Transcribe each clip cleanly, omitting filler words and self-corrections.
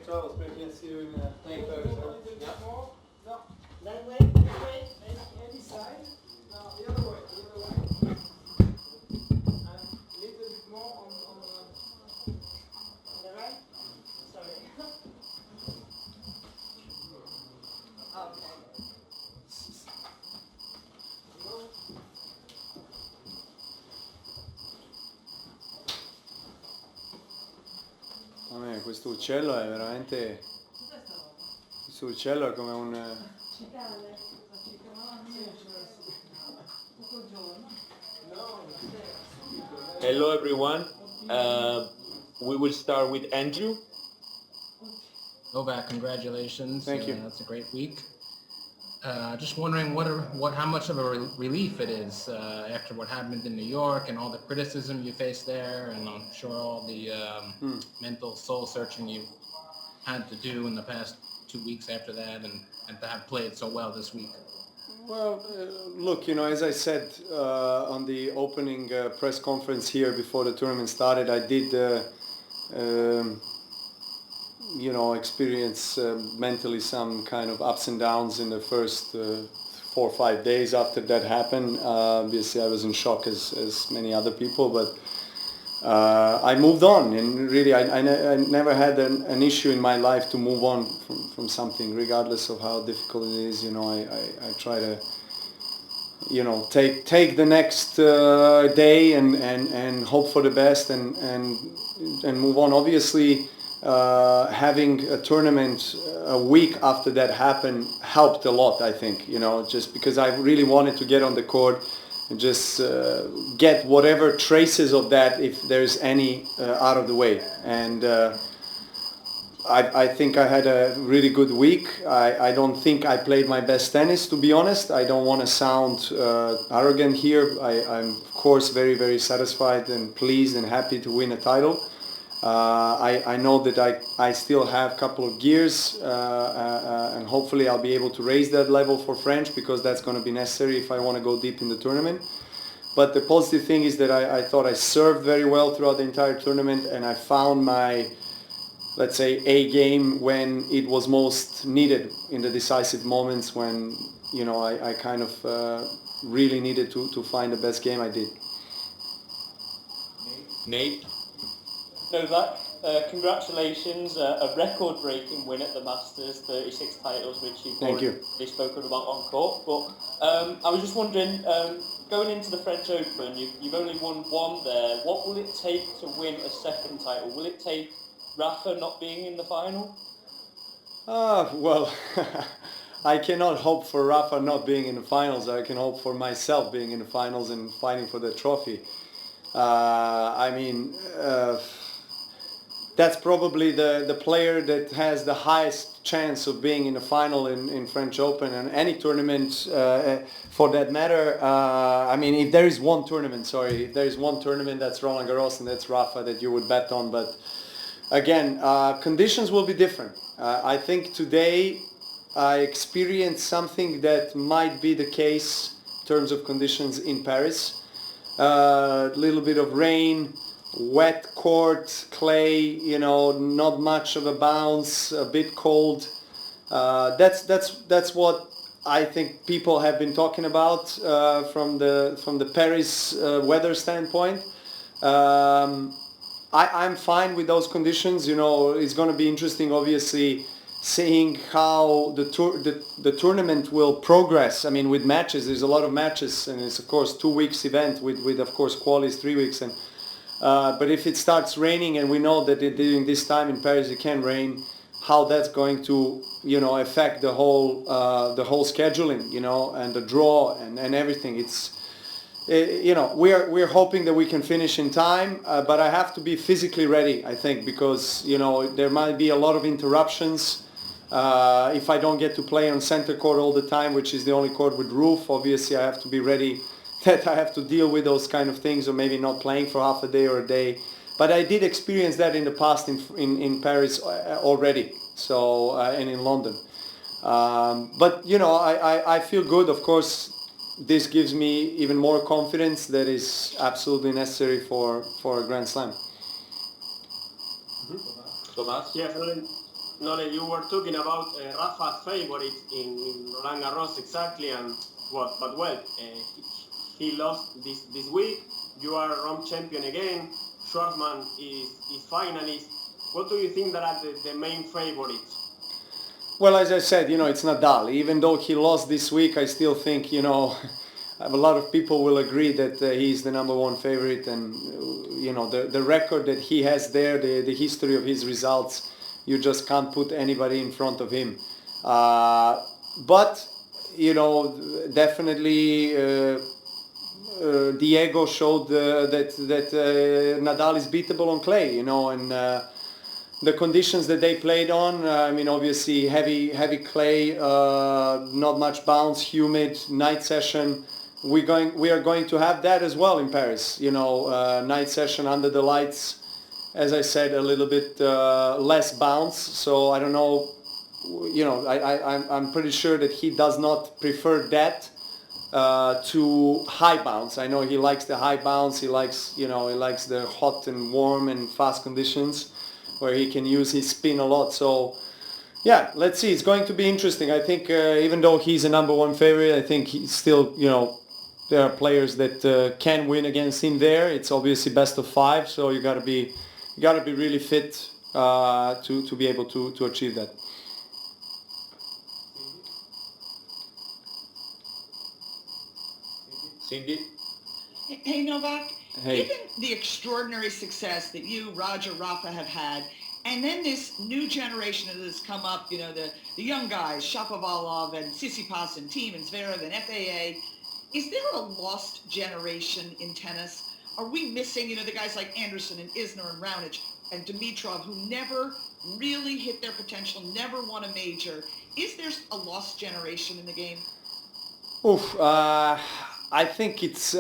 travels, but I can see you in playing photos. Yeah. No, that way, any side. No, the other way, And a little bit more on the right. Sorry. Okay. Questo uccello è veramente... Questo uccello è come un... Hello everyone. We will start with Andrew. Novak, congratulations. Thank you. That's a great week. Just wondering how much of a relief it is after what happened in New York and all the criticism you faced there, and I'm sure all the mental soul searching you had to do in the past 2 weeks after that, and to have played so well this week. Well, look, as I said on the opening press conference here before the tournament started, I did, experience mentally some kind of ups and downs in the first 4 or 5 days after that happened. Obviously, I was in shock as many other people, but I moved on, and really, I never had an issue in my life to move on from something, regardless of how difficult it is. I try to, take the next day and hope for the best and move on. Obviously, having a tournament a week after that happened helped a lot, I think, just because I really wanted to get on the court and just get whatever traces of that, if there's any, out of the way. And I think I had a really good week. I don't think I played my best tennis, to be honest. I don't want to sound arrogant here. I'm, of course, very, very satisfied and pleased and happy to win a title. I know that I still have a couple of gears, and hopefully I'll be able to raise that level for French, because that's going to be necessary if I want to go deep in the tournament. But the positive thing is that I thought I served very well throughout the entire tournament, and I found my, let's say, A game when it was most needed, in the decisive moments when, I kind of really needed to find the best game. I did. Nate. Novak, congratulations, a record-breaking win at the Masters, 36 titles, which you've already spoken about on court. But I was just wondering, going into the French Open, you've only won one there. What will it take to win a second title? Will it take Rafa not being in the final? Well, I cannot hope for Rafa not being in the finals. I can hope for myself being in the finals and fighting for the trophy. That's probably the player that has the highest chance of being in the final in French Open and any tournament for that matter. If there is one tournament, that's Roland Garros and that's Rafa that you would bet on. But again, conditions will be different. I think today I experienced something that might be the case in terms of conditions in Paris. A little bit of rain, wet court, clay, not much of a bounce, a bit cold. That's what I think people have been talking about from the Paris weather standpoint. I'm fine with those conditions. It's going to be interesting, obviously, seeing how the tournament will progress. With matches, there's a lot of matches, and it's of course 2 weeks event with of course qualies 3 weeks. And but if it starts raining, and we know that during this time in Paris it can rain, how that's going to affect the whole scheduling, and the draw and everything. It's we're hoping that we can finish in time, but I have to be physically ready, I think, because there might be a lot of interruptions. If I don't get to play on center court all the time, which is the only court with roof, obviously I have to be ready that I have to deal with those kind of things, or maybe not playing for half a day or a day. But I did experience that in the past in Paris already, so and in London. But I feel good. Of course, this gives me even more confidence that is absolutely necessary for a Grand Slam. Thomas? Yeah, Nole, you were talking about Rafa's favorite in Roland Garros exactly, and what? But well, he lost this week. You are Rome champion again. Schwartzman is finalist. What do you think that are the main favorites? Well, as I said, it's Nadal. Even though he lost this week, I still think, a lot of people will agree that he's the number one favorite, and the record that he has there, the history of his results, you just can't put anybody in front of him. But definitely Diego showed that Nadal is beatable on clay, and the conditions that they played on, obviously heavy clay, not much bounce, humid, night session. We are going to have that as well in Paris. Night session under the lights. As I said, a little bit less bounce. So I don't know. I'm pretty sure that he does not prefer that to high bounce. I know he likes the high bounce. He likes the hot and warm and fast conditions where he can use his spin a lot. So yeah, let's see. It's going to be interesting. I think even though he's a number one favorite, I think he's still, there are players that can win against him there. It's obviously best of 5, so you gotta be really fit to be able to achieve that. Cindy? Hey, Novak. Hey. Given the extraordinary success that you, Roger, Rafa have had, and then this new generation that has come up, the young guys, Shapovalov and Tsitsipas and Thiem and Zverev and FAA, is there a lost generation in tennis? Are we missing, the guys like Anderson and Isner and Raonic and Dimitrov who never really hit their potential, never won a major? Is there a lost generation in the game? Oof, I think it's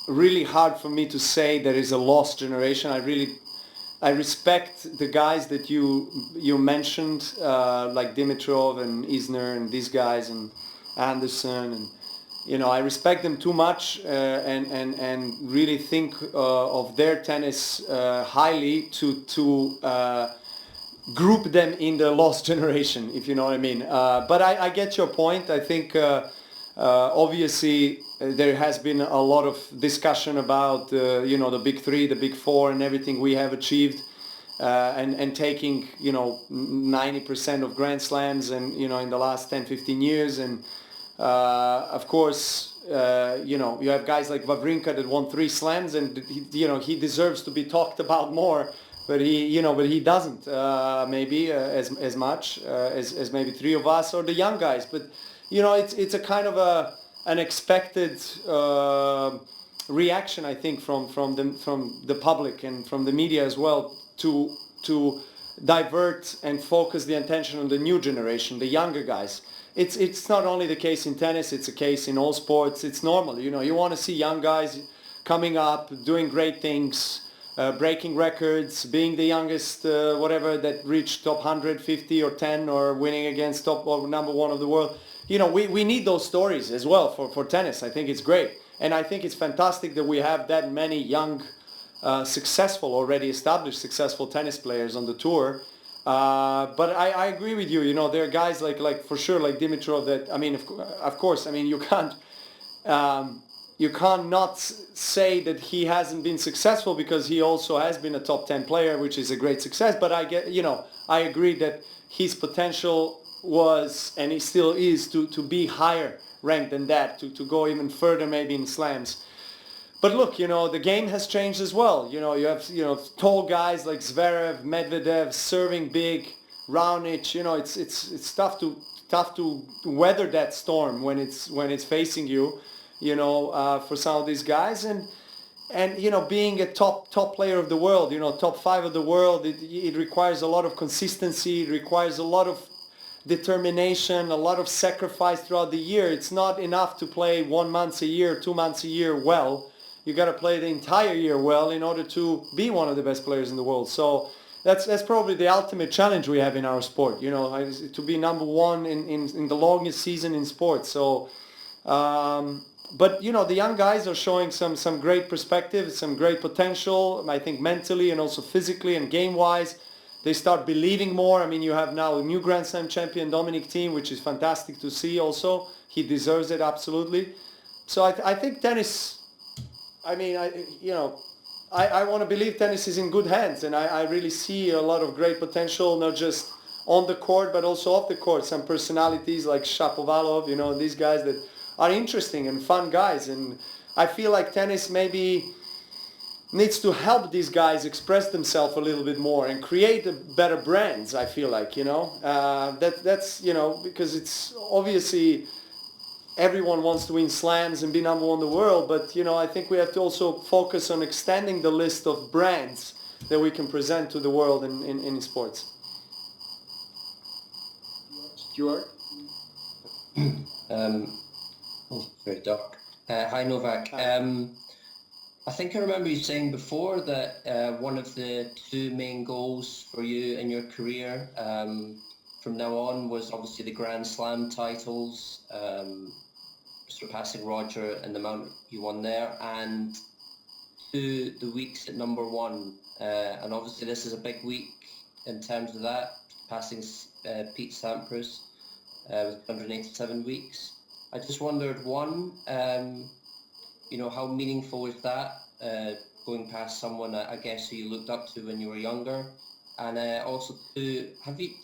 really hard for me to say there is a lost generation. I respect the guys that you mentioned, like Dimitrov and Isner and these guys and Anderson, and I respect them too much and really think of their tennis highly to group them in the lost generation, if you know what I mean. But I get your point. I think obviously there has been a lot of discussion about the big 3, the big 4, and everything we have achieved, and taking 90% of Grand Slams and in the last 10-15 years, and of course you have guys like Wawrinka that won 3 slams, and he deserves to be talked about more, but he doesn't maybe as much as maybe 3 of us or the young guys. But it's a kind of an expected reaction, I think, from the public and from the media as well, to divert and focus the attention on the new generation, the younger guys. It's not only the case in tennis, it's a case in all sports. It's normal, you want to see young guys coming up, doing great things, breaking records, being the youngest whatever that reached top 150 or 10, or winning against top or number 1 of the world. We need those stories as well for tennis. I think it's great, and I think it's fantastic that we have that many young already established successful tennis players on the tour. But I agree with you. There are guys like for sure like Dimitrov that, of course, you can't not say that he hasn't been successful, because he also has been a top 10 player, which is a great success. But I agree that his potential was, and he still is, to be higher ranked than that, to go even further maybe in slams. But look, the game has changed as well. You have tall guys like Zverev, Medvedev serving big, Raonic. It's tough to weather that storm when it's facing you. For some of these guys, and being a top player of the world, top 5 of the world, it requires a lot of consistency. It requires a lot of determination, a lot of sacrifice throughout the year. It's not enough to play 1 month a year, 2 months a year well. You got to play the entire year well in order to be one of the best players in the world. So that's probably the ultimate challenge we have in our sport. To be number 1 in the longest season in sports. So, but the young guys are showing some great perspective, some great potential. I think mentally and also physically and game-wise. they start believing more. I mean, you have now a new Grand Slam champion, Dominic Thiem, which is fantastic to see also. He deserves it absolutely. So I think tennis, I mean, I want to believe tennis is in good hands, and I really see a lot of great potential, not just on the court, but also off the court. Some personalities like Shapovalov, these guys that are interesting and fun guys. And I feel like tennis maybe needs to help these guys express themselves a little bit more and create better brands, I feel like, that's, because it's obviously everyone wants to win slams and be number one in the world, but, I think we have to also focus on extending the list of brands that we can present to the world in sports. Stuart? Very dark. Hi, Novak. Hi. I think I remember you saying before that one of the two main goals for you in your career from now on was obviously the Grand Slam titles, surpassing Roger and the amount you won there, and the weeks at number one. And obviously this is a big week in terms of that, passing Pete Sampras with 187 weeks. I just wondered, one, how meaningful is that, going past someone, I guess, who you looked up to when you were younger? And also, two,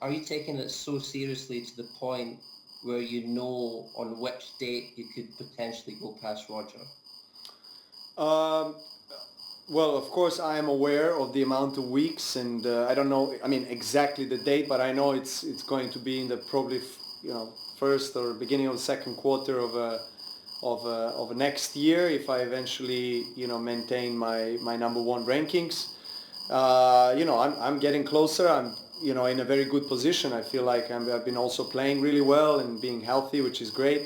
are you taking it so seriously to the point where you know on which date you could potentially go past Roger? Well, of course, I am aware of the amount of weeks, and I don't know, exactly the date, but I know it's going to be in the probably, first or beginning of the second quarter of next year, if I eventually, maintain my number one rankings. I'm getting closer. I'm, in a very good position. I feel like I've been also playing really well and being healthy, which is great.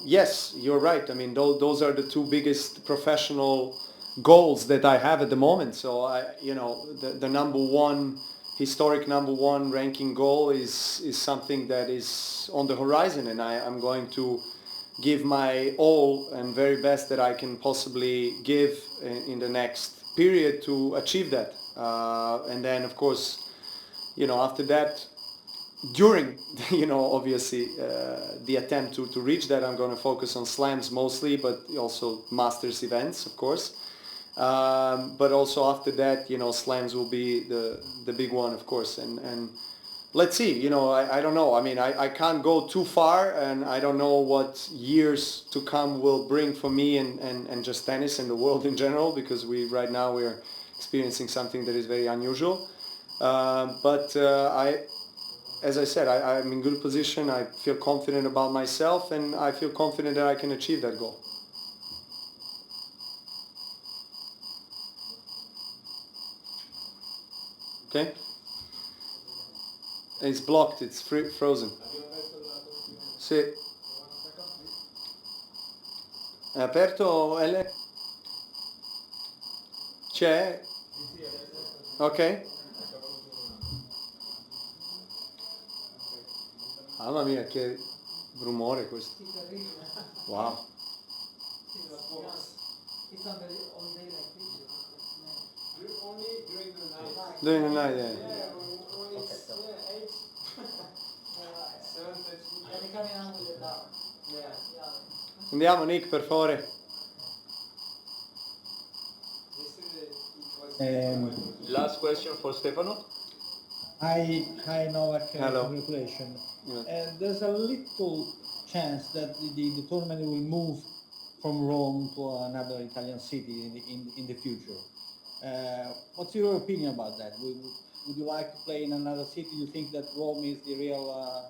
Yes, you're right. I mean, those are the two biggest professional goals that I have at the moment. So the number one, historic number one ranking goal is something that is on the horizon, and I'm going to give my all and very best that I can possibly give in the next period to achieve that. And then, of course, after that, during, obviously the attempt to reach that, I'm going to focus on slams mostly, but also masters events, of course. But also after that, slams will be the big one, of course. And let's see, I don't know. I mean, I can't go too far, and I don't know what years to come will bring for me and just tennis and the world in general, because right now we're experiencing something that is very unusual. But as I said, I'm in good position. I feel confident about myself, and I feel confident that I can achieve that goal. Okay? It's blocked, it's frozen. Sì. È aperto L? C'è? Ok. Mamma mia, che rumore questo. Wow. During the night, yeah. Andiamo Nick, per favore. Last question for Stefano. Hi Novak, Hello. congratulations. Yeah. There's a little chance that the tournament will move from Rome to another Italian city in the future. What's your opinion about that? Would you like to play in another city? You think that Rome is the real...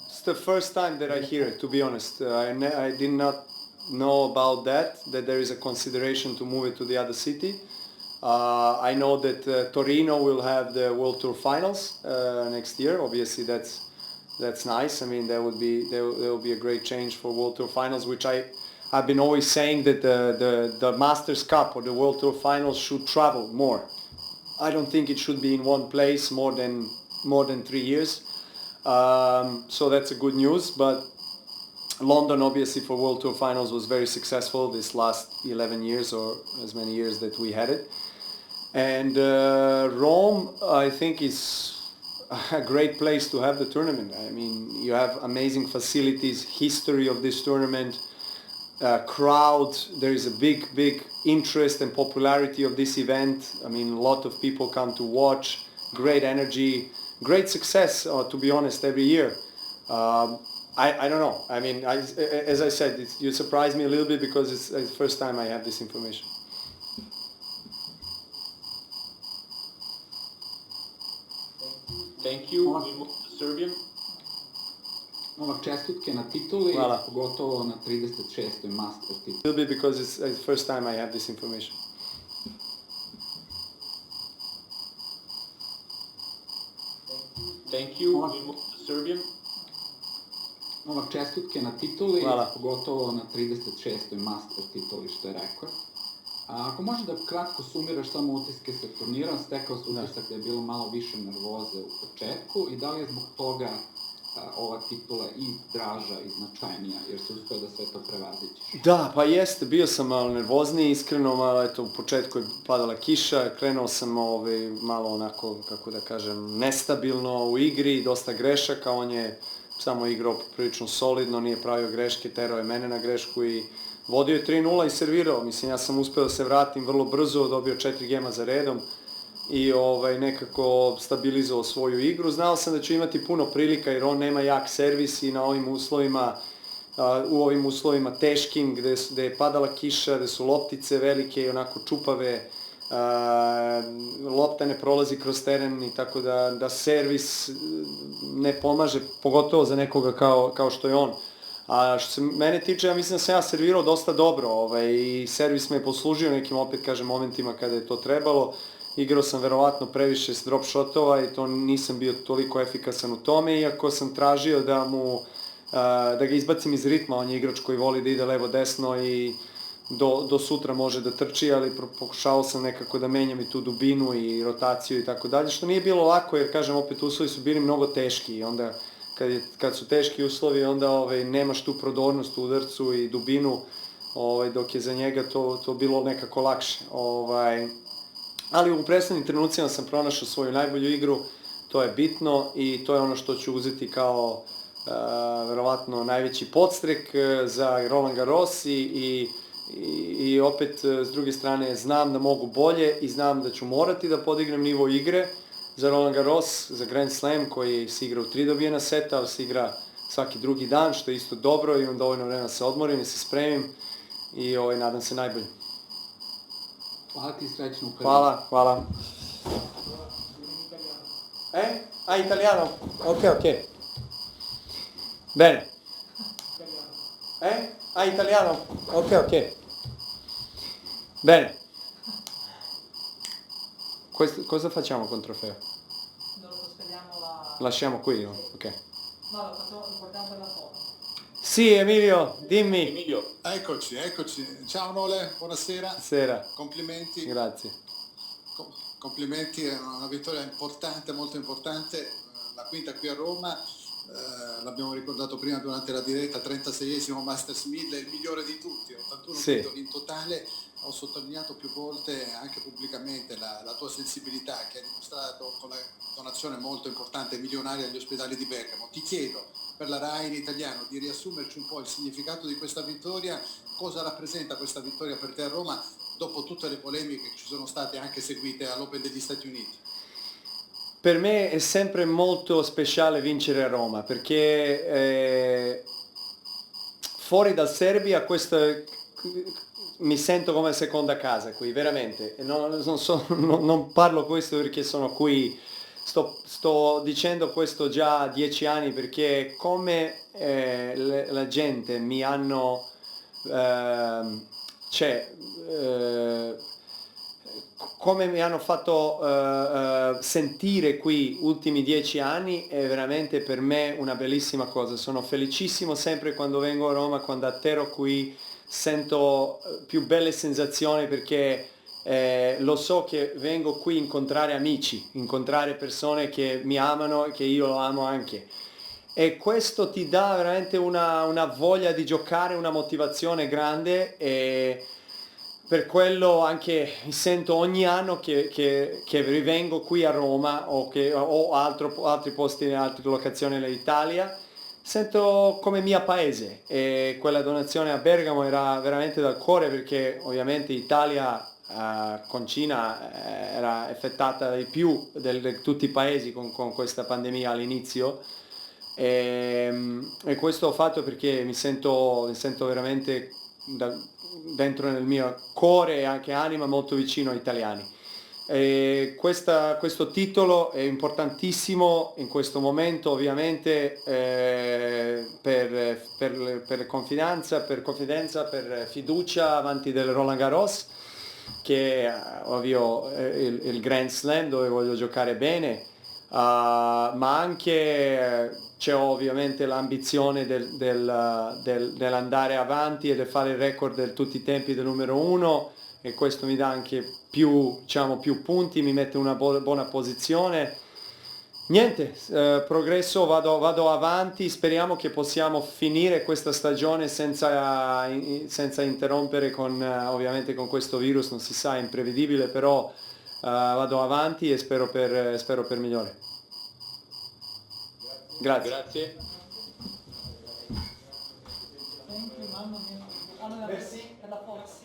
It's the first time that I hear it, to be honest. I did not know about that there is a consideration to move it to the other city. I know that Torino will have the World Tour Finals next year. Obviously, that's nice. I mean, there will be a great change for World Tour Finals, which I've been always saying that the Masters Cup or the World Tour Finals should travel more. I don't think it should be in one place more than 3 years. So that's a good news. But London, obviously, for World Tour Finals was very successful this last 11 years or as many years that we had it. And Rome, I think, is a great place to have the tournament. I mean, you have amazing facilities, history of this tournament, crowd. There is a big interest and popularity of this event. I mean, a lot of people come to watch. Great energy, great success. To be honest, every year. I don't know. I mean, as I said, you surprised me a little bit because it's the first time I have this information. Thank you. We move to Serbian. Novak, čestitke na tituli, Hvala. pogotovo na 36. master tituli. A little bit because it's the first time I have this information. Thank you. We move to Serbian. Novak, čestitke na tituli, Hvala. pogotovo na 36. master tituli, što je rekord. A ako može da kratko sumiraš samo utiske sa turnirom, stekao se utisak da je bilo malo više nervoze u početku i da li je zbog toga ova titula i draža i značajnija, jer se uspio da sve to prevaziđeš? Da, pa jeste, bio sam malo nervozniji, iskreno, malo, eto, u početku je padala kiša, krenuo sam malo onako, kako da kažem, nestabilno u igri, dosta grešaka, on je samo igrao prilično solidno, nije pravio greške, terao je mene na grešku i vodio je 3-0 i servirao. Mislim, ja sam uspio da se vratim vrlo brzo, dobio 4 gema za redom i nekako stabilizovao svoju igru. Znao sam da ću imati puno prilika jer on nema jak servis i na ovim uslovima, u ovim uslovima teškim gde je padala kiša, gde su loptice velike i onako čupave, lopta ne prolazi kroz teren i tako da servis ne pomaže, pogotovo za nekoga kao što je on. A što se mene tiče, ja mislim da sam ja servirao dosta dobro i servis me je poslužio nekim, opet kažem, momentima kada je to trebalo. Igrao sam verovatno previše s drop shotova i to nisam bio toliko efikasan u tome, iako sam tražio da ga izbacim iz ritma. On je igrač koji voli da ide levo-desno i do sutra može da trči, ali pokušao sam nekako da menjam i tu dubinu i rotaciju i tako dalje, što nije bilo lako jer, kažem, opet uslovi su bili mnogo teški i onda kad su teški uslovi, onda nemaš tu prodornost u udarcu i dubinu, dok je za njega to bilo nekako lakše. Ali u prethodnim trenucima sam pronašao svoju najbolju igru, to je bitno i to je ono što ću uzeti kao verovatno najveći podstrek za Roland Garros i opet s druge strane znam da mogu bolje i znam da ću morati da podignem nivo igre za Roland Garros, za Grand Slam koji se igra u 3 dobijena seta, ali se igra svaki drugi dan, što je isto dobro, imam dovoljno vremena da se odmorim i se spremim i nadam se najbolje. Hvala ti, srećno u karijeri. Hvala. Italiano? Ok. Bene. Italiano? Ok. Bene. Cosa facciamo con il trofeo? Non lo trasferiamo là. Lasciamo qui, ok. No, lo facciamo importante per la foto. Sì, Emilio, dimmi. Emilio. Eccoci. Ciao Nole, buonasera. Buonasera. Complimenti. Grazie. Complimenti, è una vittoria importante, molto importante. La quinta qui a Roma, l'abbiamo ricordato prima durante la diretta, 36esimo Masters 1000, il migliore di tutti, 81 titoli in totale. Ho sottolineato più volte anche pubblicamente la tua sensibilità che hai dimostrato con la donazione molto importante milionaria agli ospedali di Bergamo. Ti chiedo per la RAI in italiano di riassumerci un po' il significato di questa vittoria, cosa rappresenta questa vittoria per te a Roma dopo tutte le polemiche che ci sono state anche seguite all'Open degli Stati Uniti. Per me è sempre molto speciale vincere a Roma perché fuori dal Serbia mi sento come seconda casa qui, veramente. Non parlo questo perché sono qui, sto dicendo questo già 10 anni perché come la gente mi hanno come mi hanno fatto sentire qui ultimi 10 anni è veramente per me una bellissima cosa. Sono felicissimo sempre quando vengo a Roma, quando atterro qui, sento più belle sensazioni perché lo so che vengo qui a incontrare amici, incontrare persone che mi amano e che io lo amo anche. E questo ti dà veramente una voglia di giocare, una motivazione grande e per quello anche mi sento ogni anno che rivengo qui a Roma o altri posti in altre locazioni nell'Italia, sento come mia paese, e quella donazione a Bergamo era veramente dal cuore, perché ovviamente Italia con Cina era effettata di più di tutti i paesi con questa pandemia all'inizio, e questo ho fatto perché mi sento veramente dentro nel mio cuore e anche anima molto vicino agli italiani. Questo titolo è importantissimo in questo momento, ovviamente, per confidenza, per fiducia avanti del Roland Garros, che è ovvio il Grand Slam dove voglio giocare bene, ma anche c'è ovviamente l'ambizione dell'andare avanti e del fare il record di tutti i tempi del numero uno, e questo mi dà anche più punti, mi mette in una buona posizione. Niente, progresso, vado avanti, speriamo che possiamo finire questa stagione senza interrompere ovviamente con questo virus, non si sa, è imprevedibile, però vado avanti e spero per migliore. Grazie. Grazie. Thank you, mamma mia. Allora, per la forza.